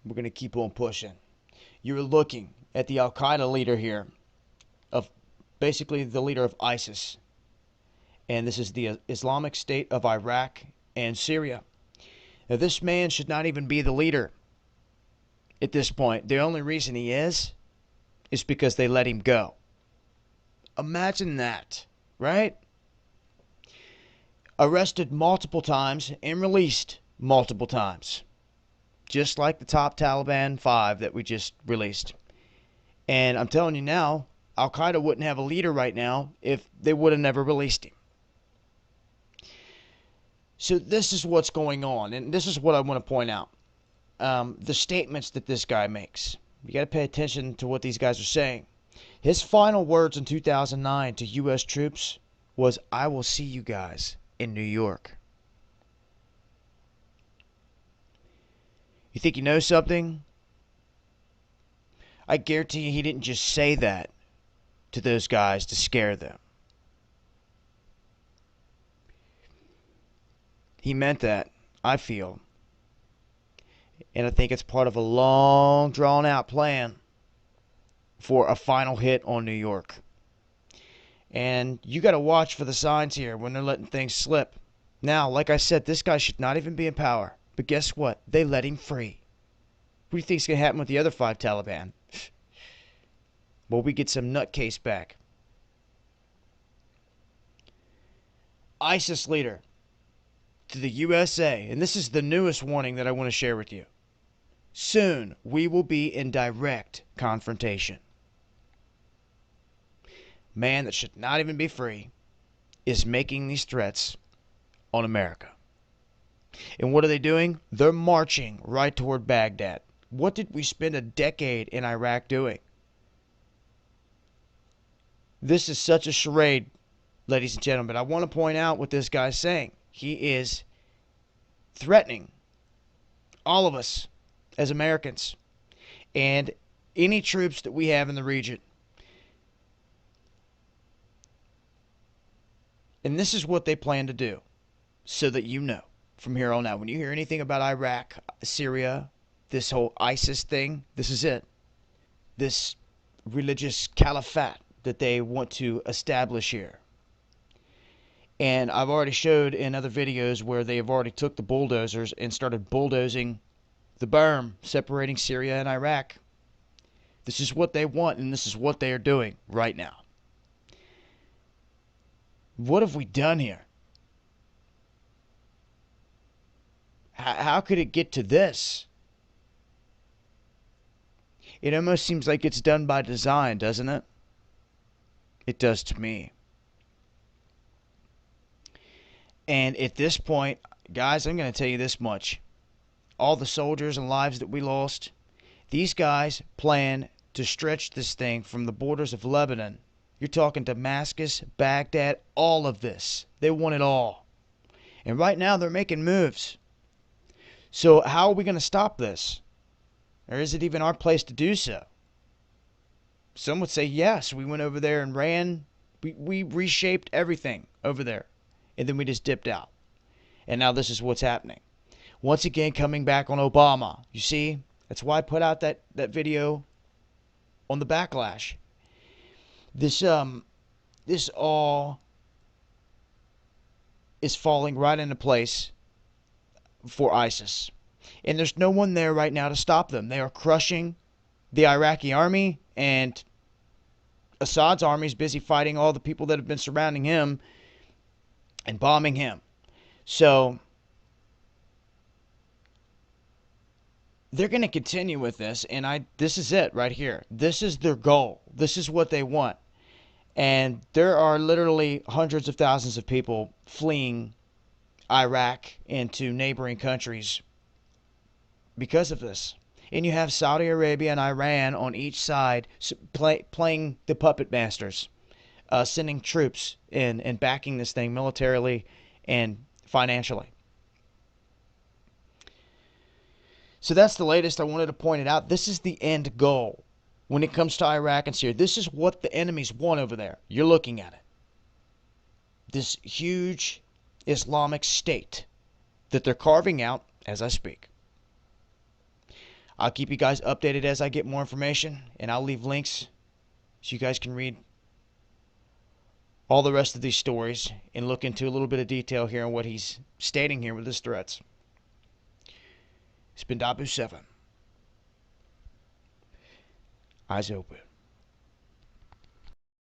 We're going to keep on pushing. You're looking at the Al Qaeda leader here, of basically the leader of ISIS. And this is the Islamic State of Iraq and Syria. Now, this man should not even be the leader at this point. The only reason he is because they let him go. Imagine that, right? Arrested multiple times and released multiple times. Just like the top Taliban 5 that we just released. And I'm telling you now, Al Qaeda wouldn't have a leader right now if they would have never released him. So this is what's going on, and this is what I want to point out. The statements that this guy makes. You got to pay attention to what these guys are saying. His final words in 2009 to U.S. troops was, "I will see you guys in New York." You think he knows something? I guarantee you he didn't just say that to those guys to scare them. He meant that, I feel. And I think it's part of a long, drawn-out plan for a final hit on New York. And you got to watch for the signs here when they're letting things slip. Now, like I said, this guy should not even be in power. But guess what? They let him free. What do you think's going to happen with the other 5 Taliban? Well, we get some nutcase back. ISIS leader to the USA, and this is the newest warning that I want to share with you. Soon, we will be in direct confrontation. Man that should not even be free is making these threats on America. And what are they doing? They're marching right toward Baghdad. What did we spend a decade in Iraq doing? This is such a charade, ladies and gentlemen. I want to point out what this guy's saying. He is threatening all of us as Americans and any troops that we have in the region. And this is what they plan to do, so that you know from here on out. When you hear anything about Iraq, Syria, this whole ISIS thing, this is it. This religious caliphate that they want to establish here. And I've already showed in other videos where they have already took the bulldozers and started bulldozing the berm, separating Syria and Iraq. This is what they want, and this is what they are doing right now. What have we done here? How could it get to this? It almost seems like it's done by design, doesn't it? It does to me. And at this point, guys, I'm going to tell you this much. All the soldiers and lives that we lost, these guys plan to stretch this thing from the borders of Lebanon. You're talking Damascus, Baghdad, all of this. They want it all. And right now they're making moves. So how are we going to stop this? Or is it even our place to do so? Some would say yes. We went over there and ran. We reshaped everything over there. And then we just dipped out. And now this is what's happening. Once again, coming back on Obama. You see? That's why I put out that video on the backlash. This all is falling right into place for ISIS. And there's no one there right now to stop them. They are crushing the Iraqi army, and Assad's army is busy fighting all the people that have been surrounding him and bombing him. So they're going to continue with this, and this is it right here. This is their goal. This is what they want. And there are literally hundreds of thousands of people fleeing Iraq into neighboring countries because of this. And you have Saudi Arabia and Iran on each side playing the puppet masters, sending troops in and backing this thing militarily and financially. So that's the latest. I wanted to point it out. This is the end goal when it comes to Iraq and Syria. This is what the enemies want over there. You're looking at it. This huge Islamic state that they're carving out as I speak. I'll keep you guys updated as I get more information, and I'll leave links so you guys can read all the rest of these stories and look into a little bit of detail here on what he's stating here with his threats. It's been Dabu7. Eyes open.